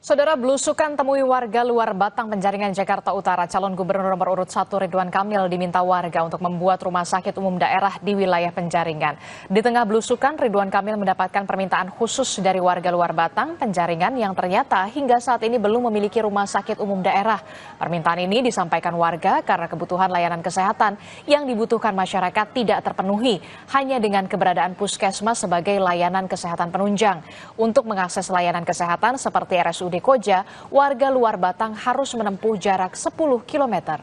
Saudara, belusukan temui warga luar Batang Penjaringan, Jakarta Utara. Calon Gubernur nomor urut 1 Ridwan Kamil diminta warga untuk membuat rumah sakit umum daerah di wilayah Penjaringan. Di tengah belusukan, Ridwan Kamil mendapatkan permintaan khusus dari warga luar Batang Penjaringan yang ternyata hingga saat ini belum memiliki rumah sakit umum daerah. Permintaan ini disampaikan warga karena kebutuhan layanan kesehatan yang dibutuhkan masyarakat tidak terpenuhi hanya dengan keberadaan puskesmas sebagai layanan kesehatan penunjang. Untuk mengakses layanan kesehatan seperti RSUD Koja, warga luar Batang harus menempuh jarak 10 km.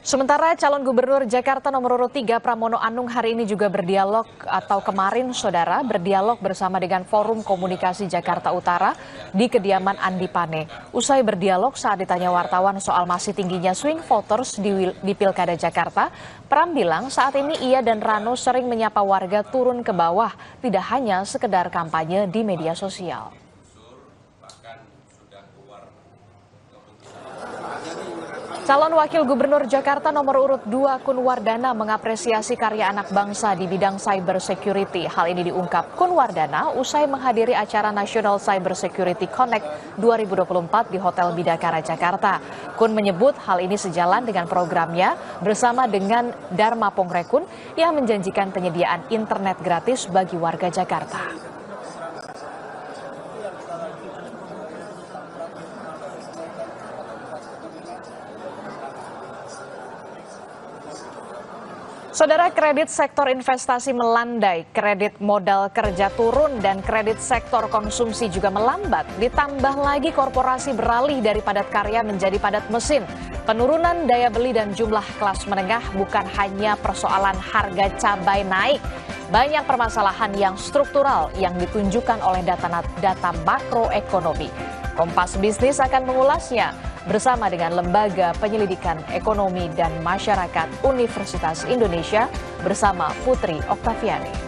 Sementara calon gubernur Jakarta nomor urut 3 Pramono Anung hari ini juga berdialog atau kemarin saudara berdialog bersama dengan Forum Komunikasi Jakarta Utara di kediaman Andi Pane. Usai berdialog saat ditanya wartawan soal masih tingginya swing voters di Pilkada Jakarta, Pram bilang saat ini ia dan Rano sering menyapa warga turun ke bawah, tidak hanya sekedar kampanye di media sosial. Calon Wakil Gubernur Jakarta nomor urut 2 Kun Wardana mengapresiasi karya anak bangsa di bidang cyber security. Hal ini diungkap Kun Wardana usai menghadiri acara National Cyber Security Connect 2024 di Hotel Bidakara, Jakarta. Kun menyebut hal ini sejalan dengan programnya bersama dengan Dharma Pongrekun yang menjanjikan penyediaan internet gratis bagi warga Jakarta. Saudara, kredit sektor investasi melandai, kredit modal kerja turun, dan kredit sektor konsumsi juga melambat. Ditambah lagi korporasi beralih dari padat karya menjadi padat mesin. Penurunan daya beli dan jumlah kelas menengah bukan hanya persoalan harga cabai naik. Banyak permasalahan yang struktural yang ditunjukkan oleh data makroekonomi. Kompas Bisnis akan mengulasnya bersama dengan Lembaga Penyelidikan Ekonomi dan Masyarakat Universitas Indonesia bersama Putri Oktaviani.